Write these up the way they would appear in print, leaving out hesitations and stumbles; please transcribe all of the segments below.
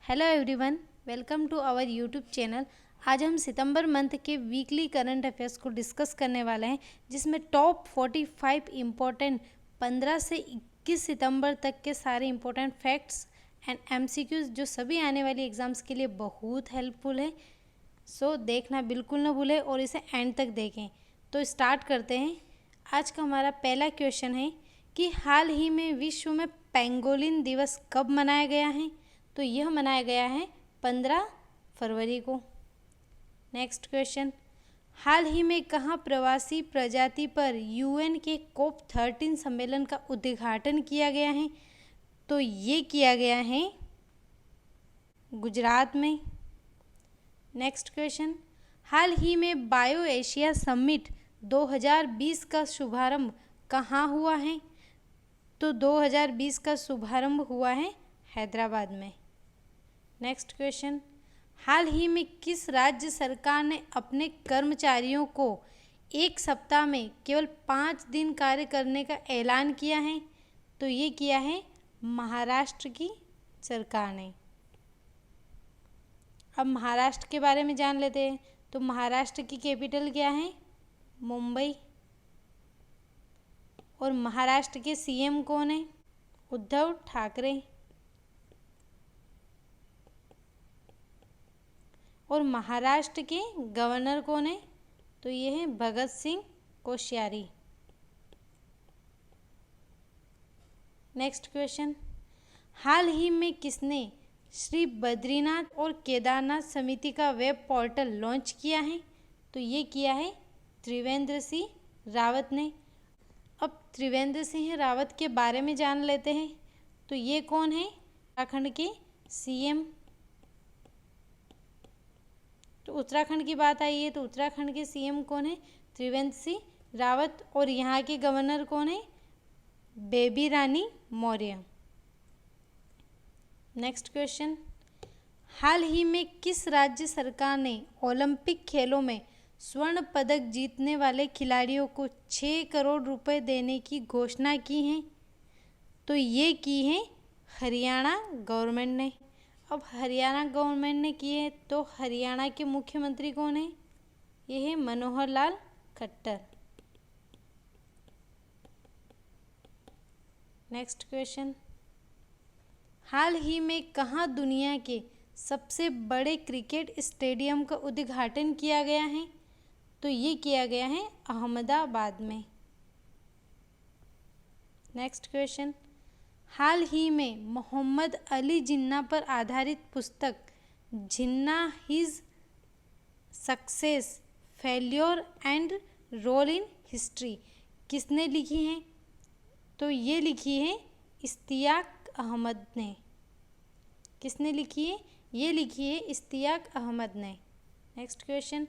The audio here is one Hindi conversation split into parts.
Hello everyone, welcome to our YouTube channel. आज हम सितंबर मंथ के वीकली करंट अफेयर्स को डिस्कस करने वाले हैं, जिसमें टॉप 45 इम्पोर्टेंट 15 से 21 सितंबर तक के सारे इम्पोर्टेंट फैक्ट्स एंड एमसीक्यूज जो सभी आने वाली एग्जाम्स के लिए बहुत हेल्पफुल है। सो देखना बिल्कुल ना भूलें और इसे एंड तक देखें। तो स्टार्ट करते हैं। आज का हमारा पहला क्वेश्चन है कि हाल ही में विश्व में पेंगोलिन दिवस कब मनाया गया है? तो यह मनाया गया है 15 फरवरी को। नेक्स्ट क्वेश्चन, हाल ही में कहाँ प्रवासी प्रजाति पर यूएन के COP13 सम्मेलन का उद्घाटन किया गया है? तो ये किया गया है गुजरात में। नेक्स्ट क्वेश्चन, हाल ही में बायो एशिया समिट 2020 का शुभारंभ कहाँ हुआ है? तो 2020 का शुभारंभ हुआ है हैदराबाद में। नेक्स्ट क्वेश्चन, हाल ही में किस राज्य सरकार ने अपने कर्मचारियों को एक सप्ताह में केवल 5 दिन कार्य करने का ऐलान किया है? तो ये किया है महाराष्ट्र की सरकार ने। अब महाराष्ट्र के बारे में जान लेते हैं। तो महाराष्ट्र की कैपिटल क्या है? मुंबई। और महाराष्ट्र के सीएम कौन है? उद्धव ठाकरे। और महाराष्ट्र के गवर्नर कौन है? तो ये है भगत सिंह कोश्यारी। नेक्स्ट क्वेश्चन, हाल ही में किसने श्री बद्रीनाथ और केदारनाथ समिति का वेब पोर्टल लॉन्च किया है? तो ये किया है त्रिवेंद्र सिंह रावत ने। अब त्रिवेंद्र सिंह रावत के बारे में जान लेते हैं। तो ये कौन है? उत्तराखंड के सीएम। तो उत्तराखंड की बात आई है तो उत्तराखंड के सीएम कौन है? त्रिवेंद्र सिंह रावत। और यहाँ के गवर्नर कौन है? बेबी रानी मौर्य। नेक्स्ट क्वेश्चन, हाल ही में किस राज्य सरकार ने ओलंपिक खेलों में स्वर्ण पदक जीतने वाले खिलाड़ियों को 6 करोड़ रुपए देने की घोषणा की है? तो ये की है हरियाणा गवर्नमेंट ने। अब हरियाणा गवर्नमेंट ने की है तो हरियाणा के मुख्यमंत्री कौन है? ये है मनोहर लाल खट्टर। नेक्स्ट क्वेश्चन, हाल ही में कहाँ दुनिया के सबसे बड़े क्रिकेट स्टेडियम का उद्घाटन किया गया है? तो ये किया गया है अहमदाबाद में। नेक्स्ट क्वेश्चन, हाल ही में मोहम्मद अली जिन्ना पर आधारित पुस्तक Jinnah his success failure and role in history किसने लिखी है? तो ये लिखी है इश्तियाक अहमद ने। किसने लिखी है? ये लिखी है इश्तियाक अहमद ने। नेक्स्ट क्वेश्चन,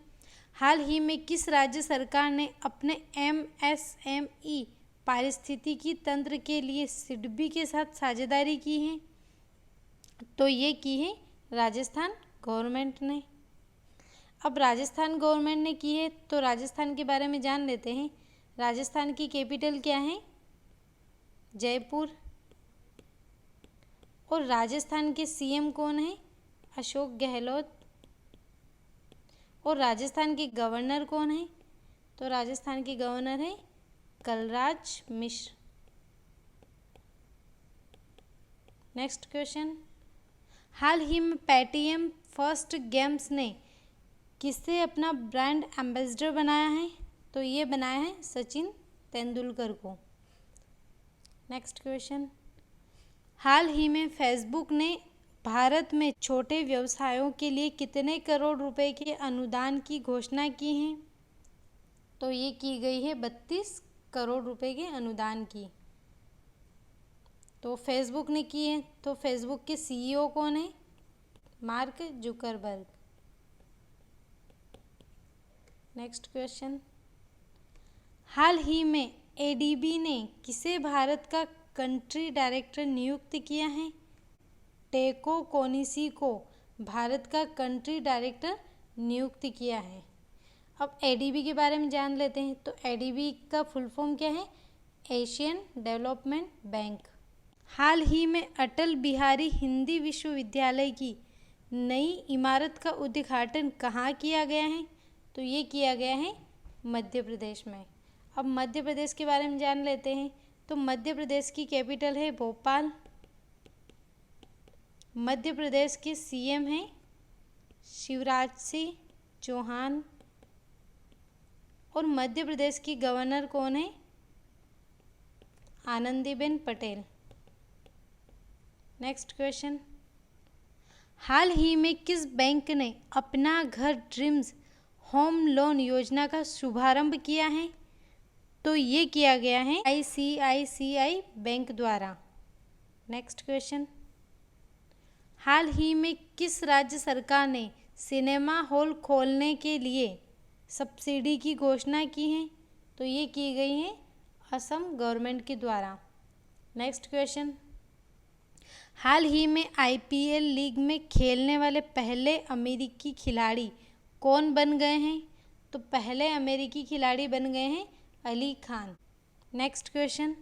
हाल ही में किस राज्य सरकार ने अपने MSME पारिस्थितिकी तंत्र के लिए सिडबी के साथ साझेदारी की है? तो ये की है राजस्थान गवर्नमेंट ने। अब राजस्थान गवर्नमेंट ने की है तो राजस्थान के बारे में जान लेते हैं। राजस्थान की कैपिटल क्या है? जयपुर। और राजस्थान के सीएम कौन है? अशोक गहलोत। और राजस्थान के गवर्नर कौन है? तो राजस्थान के गवर्नर है कलराज मिश्र। नेक्स्ट क्वेश्चन, हाल ही में पेटीएम फर्स्ट गेम्स ने किसे अपना ब्रांड एम्बेसडर बनाया है? तो ये बनाया है सचिन तेंदुलकर को। नेक्स्ट क्वेश्चन, हाल ही में फेसबुक ने भारत में छोटे व्यवसायों के लिए कितने करोड़ रुपए के अनुदान की घोषणा की है? तो ये की गई है 32 करोड़ रुपए के अनुदान की। तो फेसबुक ने की है तो फेसबुक के सीईओ कौन है? Mark Zuckerberg. नेक्स्ट क्वेश्चन, हाल ही में एडीबी ने किसे भारत का कंट्री डायरेक्टर नियुक्त किया है? टेको कोनिसी को भारत का कंट्री डायरेक्टर नियुक्त किया है। अब एडीबी के बारे में जान लेते हैं। तो एडीबी का फुल फॉर्म क्या है? Asian Development Bank. हाल ही में अटल बिहारी हिंदी विश्वविद्यालय की नई इमारत का उद्घाटन कहाँ किया गया है? तो ये किया गया है मध्य प्रदेश में। अब मध्य प्रदेश के बारे में जान लेते हैं। तो मध्य प्रदेश की कैपिटल है भोपाल। मध्य प्रदेश के सीएम हैं शिवराज सिंह चौहान। और मध्य प्रदेश की गवर्नर कौन है? आनंदीबेन पटेल। नेक्स्ट क्वेश्चन, हाल ही में किस बैंक ने अपना घर ड्रीम्स होम लोन योजना का शुभारंभ किया है? तो ये किया गया है आईसीआईसीआई बैंक द्वारा। नेक्स्ट क्वेश्चन, हाल ही में किस राज्य सरकार ने सिनेमा हॉल खोलने के लिए सब्सिडी की घोषणा की है? तो ये की गई है असम गवर्नमेंट के द्वारा। नेक्स्ट क्वेश्चन, हाल ही में आईपीएल लीग में खेलने वाले पहले अमेरिकी खिलाड़ी कौन बन गए हैं? तो पहले अमेरिकी खिलाड़ी बन गए हैं अली खान। नेक्स्ट क्वेश्चन,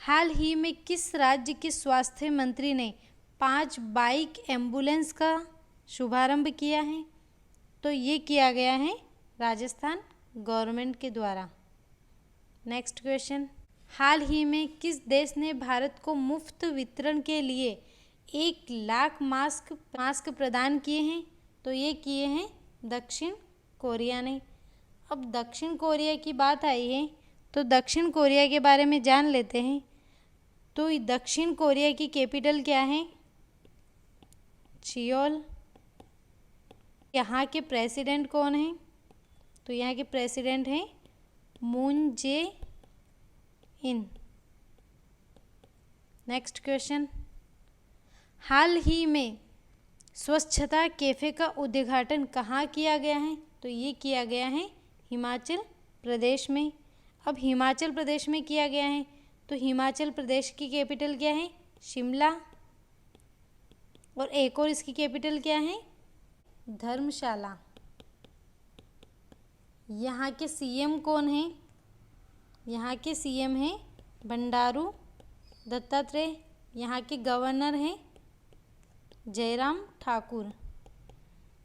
हाल ही में किस राज्य के स्वास्थ्य मंत्री ने 5 बाइक एम्बुलेंस का शुभारंभ किया है? तो ये किया गया है राजस्थान गवर्नमेंट के द्वारा। नेक्स्ट क्वेश्चन, हाल ही में किस देश ने भारत को मुफ्त वितरण के लिए 1 लाख मास्क प्रदान किए हैं? तो ये किए हैं दक्षिण कोरिया ने। अब दक्षिण कोरिया की बात आई है तो दक्षिण कोरिया के बारे में जान लेते हैं। तो दक्षिण कोरिया की कैपिटल क्या है? सियोल। यहाँ के प्रेसिडेंट कौन हैं? तो यहाँ के प्रेसिडेंट हैं मून जे इन। नेक्स्ट क्वेश्चन, हाल ही में स्वच्छता कैफे का उद्घाटन कहाँ किया गया है? तो ये किया गया है हिमाचल प्रदेश में। अब हिमाचल प्रदेश में किया गया है तो हिमाचल प्रदेश की कैपिटल क्या है? शिमला। और एक और इसकी कैपिटल क्या है? धर्मशाला। यहाँ के सीएम कौन हैं? यहाँ के सीएम हैं बंडारू दत्तात्रेय। यहाँ के गवर्नर हैं जयराम ठाकुर।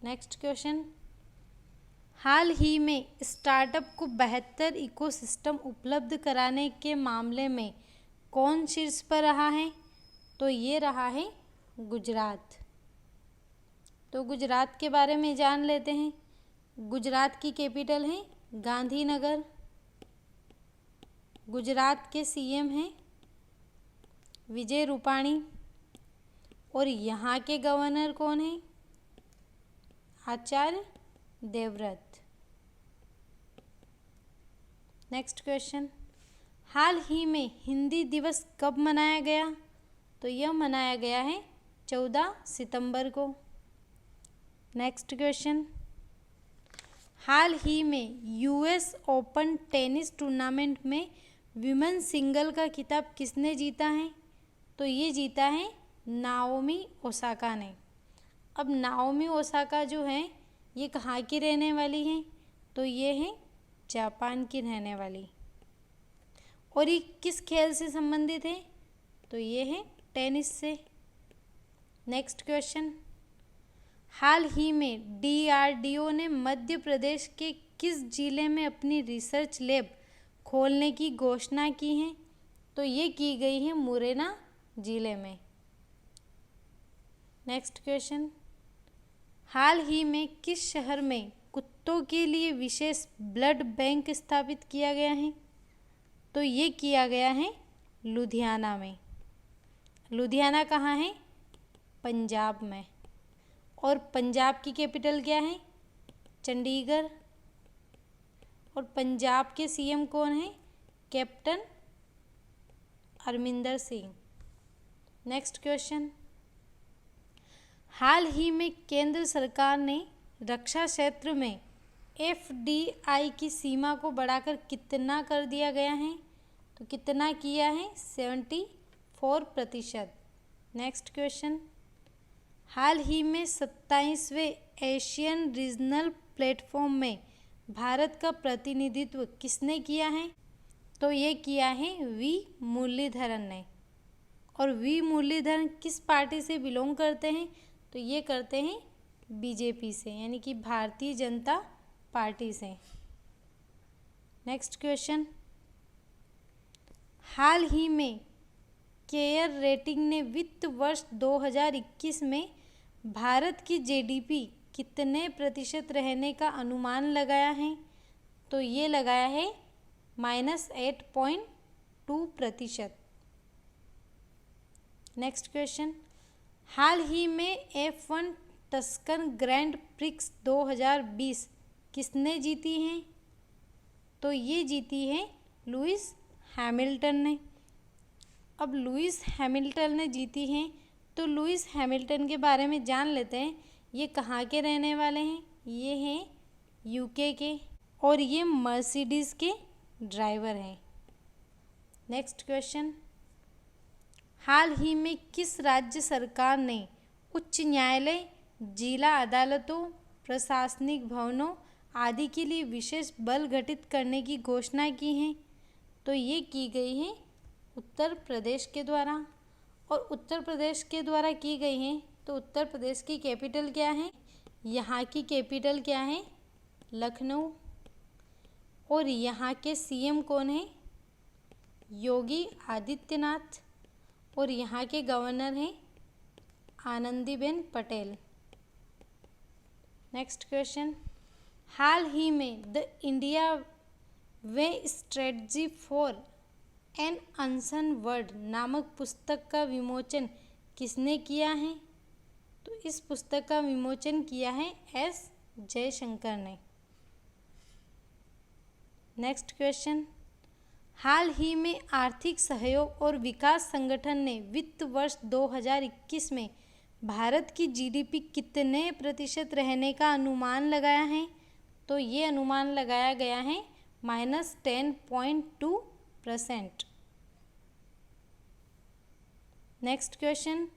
नेक्स्ट क्वेश्चन, हाल ही में स्टार्टअप को बेहतर इकोसिस्टम उपलब्ध कराने के मामले में कौन शीर्ष पर रहा है? तो ये रहा है गुजरात। तो गुजरात के बारे में जान लेते हैं। गुजरात की कैपिटल है गांधीनगर। गुजरात के सीएम हैं विजय रूपाणी। और यहाँ के गवर्नर कौन हैं? आचार्य देवव्रत। नेक्स्ट क्वेश्चन, हाल ही में हिंदी दिवस कब मनाया गया? तो यह मनाया गया है 14 सितंबर को। नेक्स्ट क्वेश्चन, हाल ही में यूएस ओपन टेनिस टूर्नामेंट में विमेन सिंगल का खिताब किसने जीता है? तो ये जीता है नाओमी ओसाका ने। अब नाओमी ओसाका जो है ये कहाँ की रहने वाली हैं? तो ये है जापान की रहने वाली। और ये किस खेल से संबंधित है? तो ये है टेनिस से। नेक्स्ट क्वेश्चन, हाल ही में डीआरडीओ ने मध्य प्रदेश के किस जिले में अपनी रिसर्च लैब खोलने की घोषणा की है? तो ये की गई है मुरैना जिले में। नेक्स्ट क्वेश्चन, हाल ही में किस शहर में कुत्तों के लिए विशेष ब्लड बैंक स्थापित किया गया है? तो ये किया गया है लुधियाना में। लुधियाना कहाँ है? पंजाब में। और पंजाब की कैपिटल क्या है? चंडीगढ़। और पंजाब के सीएम कौन है? Captain Amarinder Singh. Next question, हाल ही में केंद्र सरकार ने रक्षा क्षेत्र में एफडीआई की सीमा को बढ़ाकर कितना कर दिया गया है? तो कितना किया है? 74%। नेक्स्ट क्वेश्चन, हाल ही में 27वें एशियन रीजनल प्लेटफॉर्म में भारत का प्रतिनिधित्व किसने किया है? तो ये किया है वी मुरलीधरन ने। और वी मुरलीधरन किस पार्टी से बिलोंग करते हैं? तो ये करते हैं बीजेपी से, यानी कि भारतीय जनता पार्टी से। नेक्स्ट क्वेश्चन, हाल ही में केयर रेटिंग ने वित्त वर्ष 2021 में भारत की जीडीपी कितने प्रतिशत रहने का अनुमान लगाया है? तो ये लगाया है -8.2%। नेक्स्ट क्वेश्चन, हाल ही में F1 टस्कन ग्रैंड प्रिक्स 2020 किसने जीती हैं? तो ये जीती है लुइस हैमिल्टन ने। अब लुइस हैमिल्टन ने जीती हैं, तो लुइस हैमिल्टन के बारे में जान लेते हैं। ये कहाँ के रहने वाले हैं? ये हैं यूके के, और ये मर्सिडीज़ के ड्राइवर हैं। नेक्स्ट क्वेश्चन, हाल ही में किस राज्य सरकार ने उच्च न्यायालय, जिला अदालतों, प्रशासनिक भवनों आदि के लिए विशेष बल गठित करने की घोषणा की है? तो ये की गई है उत्तर प्रदेश के द्वारा। और उत्तर प्रदेश के द्वारा की गई हैं, तो उत्तर प्रदेश की कैपिटल क्या है? यहाँ की कैपिटल क्या है? लखनऊ। और यहाँ के सीएम कौन है? योगी आदित्यनाथ। और यहाँ के गवर्नर हैं आनंदीबेन पटेल। नेक्स्ट क्वेश्चन, हाल ही में the India way strategy for an uncertain world नामक पुस्तक का विमोचन किसने किया है? तो इस पुस्तक का विमोचन किया है एस जयशंकर ने। नेक्स्ट क्वेश्चन, हाल ही में आर्थिक सहयोग और विकास संगठन ने वित्त वर्ष 2021 में भारत की जीडीपी कितने प्रतिशत रहने का अनुमान लगाया है? तो ये अनुमान लगाया गया है -10.2%। नेक्स्ट क्वेश्चन,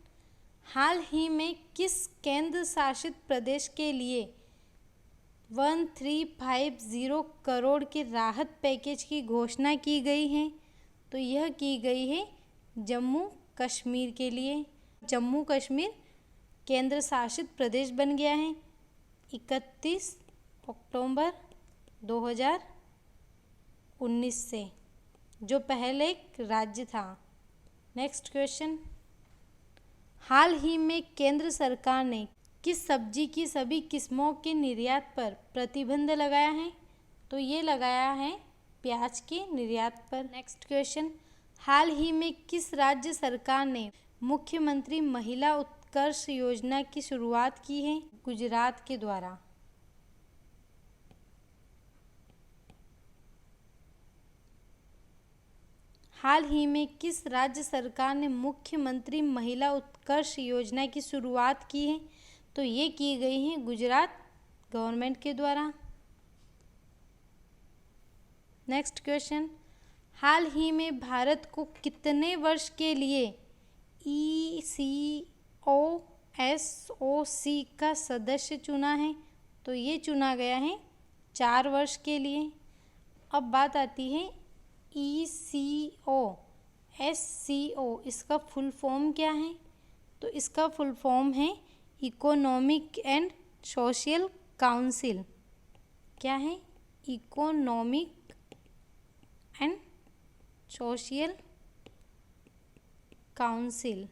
हाल ही में किस केंद्र शासित प्रदेश के लिए 1350 करोड़ के राहत पैकेज की घोषणा की गई है? तो यह की गई है जम्मू कश्मीर के लिए। जम्मू कश्मीर केंद्र शासित प्रदेश बन गया है 31 अक्टूबर 2019 से, जो पहले एक राज्य था। नेक्स्ट क्वेश्चन, हाल ही में केंद्र सरकार ने किस सब्जी की सभी किस्मों के निर्यात पर प्रतिबंध लगाया है? तो ये लगाया है प्याज के निर्यात पर। नेक्स्ट क्वेश्चन, हाल ही में किस राज्य सरकार ने मुख्यमंत्री महिला उत्कर्ष योजना की शुरुआत की है? गुजरात के द्वारा। हाल ही में किस राज्य सरकार ने मुख्यमंत्री महिला उत्कर्ष योजना की शुरुआत की है? तो ये की गई है गुजरात गवर्नमेंट के द्वारा। नेक्स्ट क्वेश्चन, हाल ही में भारत को कितने वर्ष के लिए ECOSOC का सदस्य चुना है? तो ये चुना गया है 4 वर्ष के लिए। अब बात आती है ECOSCO, इसका फुल फॉर्म क्या है? तो इसका फुल फॉर्म है इकोनॉमिक एंड सोशल काउंसिल। क्या है? Economic and social council.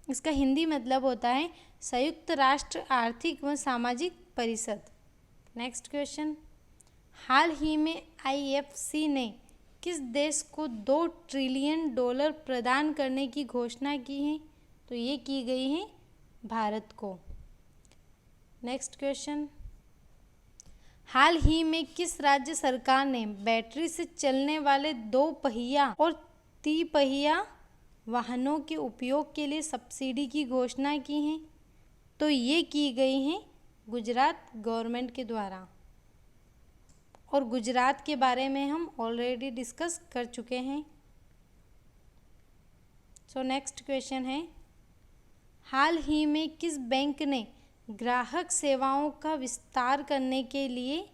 इसका हिंदी मतलब होता है संयुक्त राष्ट्र आर्थिक व सामाजिक परिषद। नेक्स्ट क्वेश्चन, हाल ही में IFC ने किस देश को $2 ट्रिलियन प्रदान करने की घोषणा की है? तो ये की गई है भारत को। नेक्स्ट क्वेश्चन, हाल ही में किस राज्य सरकार ने बैटरी से चलने वाले 2 पहिया और 3 पहिया वाहनों के उपयोग के लिए सब्सिडी की घोषणा की है? तो ये की गई है गुजरात गवर्नमेंट के द्वारा। और गुजरात के बारे में हम ऑलरेडी डिस्कस कर चुके हैं। सो नेक्स्ट क्वेश्चन है, हाल ही में किस बैंक ने ग्राहक सेवाओं का विस्तार करने के लिए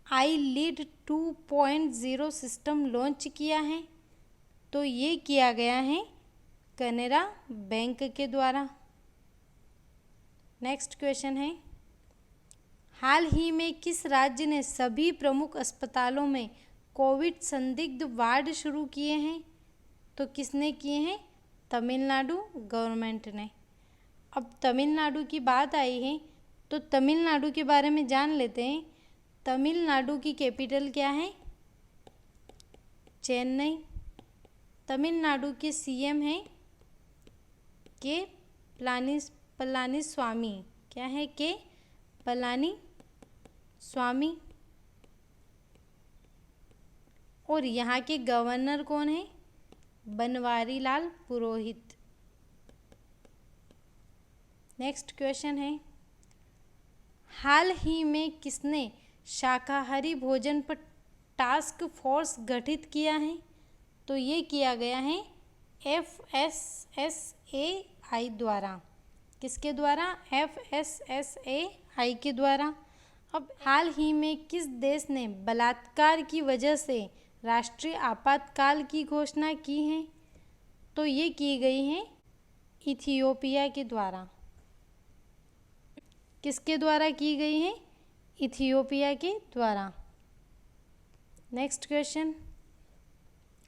iLead 2.0 सिस्टम लॉन्च किया है? तो ये किया गया है कैनरा बैंक के द्वारा। नेक्स्ट क्वेश्चन है, हाल ही में किस राज्य ने सभी प्रमुख अस्पतालों में कोविड संदिग्ध वार्ड शुरू किए हैं? तो किसने किए हैं? तमिलनाडु गवर्नमेंट ने। अब तमिलनाडु की बात आई है तो तमिलनाडु के बारे में जान लेते हैं। तमिलनाडु की कैपिटल क्या है? चेन्नई। तमिलनाडु के सीएम हैं के पलानीस्वामी। क्या है? के पलानीस्वामी। और यहाँ के गवर्नर कौन है? बनवारी लाल पुरोहित। नेक्स्ट क्वेश्चन है, हाल ही में किसने शाकाहारी भोजन पर टास्क फोर्स गठित किया है? तो ये किया गया है FSSAI द्वारा। किसके द्वारा? FSSAI के द्वारा। अब हाल ही में किस देश ने बलात्कार की वजह से राष्ट्रीय आपातकाल की घोषणा की है? तो ये की गई है इथियोपिया के द्वारा। किसके द्वारा की गई है? इथियोपिया के द्वारा। नेक्स्ट क्वेश्चन,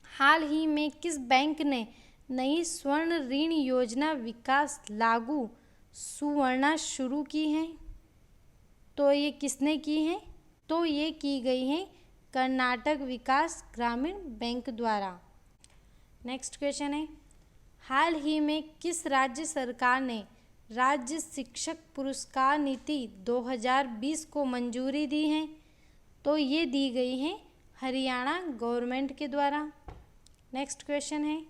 हाल ही में किस बैंक ने नई स्वर्ण ऋण योजना विकास लागू सुवर्णा शुरू की है? तो ये किसने की है? तो ये की गई है कर्नाटक विकास ग्रामीण बैंक द्वारा। नेक्स्ट क्वेश्चन है, हाल ही में किस राज्य सरकार ने राज्य शिक्षक पुरस्कार नीति 2020 को मंजूरी दी है? तो ये दी गई है हरियाणा गवर्नमेंट के द्वारा। नेक्स्ट क्वेश्चन है,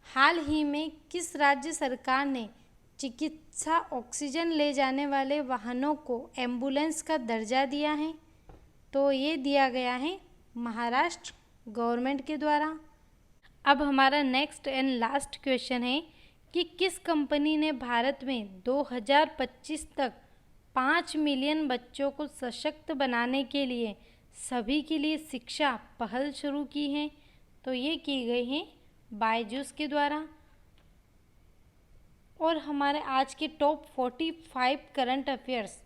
हाल ही में किस राज्य सरकार ने चिकित्सा ऑक्सीजन ले जाने वाले वाहनों को एम्बुलेंस का दर्जा दिया है? तो ये दिया गया है महाराष्ट्र गवर्नमेंट के द्वारा। अब हमारा नेक्स्ट एंड लास्ट क्वेश्चन है कि किस कंपनी ने भारत में 2025 तक 5 मिलियन बच्चों को सशक्त बनाने के लिए सभी के लिए शिक्षा पहल शुरू की है? तो ये की गई है बायजूस के द्वारा। और हमारे आज के टॉप 45 करंट अफेयर्स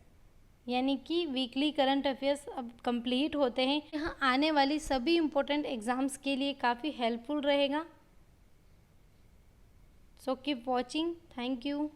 यानी कि वीकली करंट अफेयर्स अब कंप्लीट होते हैं। यहाँ आने वाली सभी इम्पोर्टेंट एग्जाम्स के लिए काफ़ी हेल्पफुल रहेगा। So keep watching. Thank you.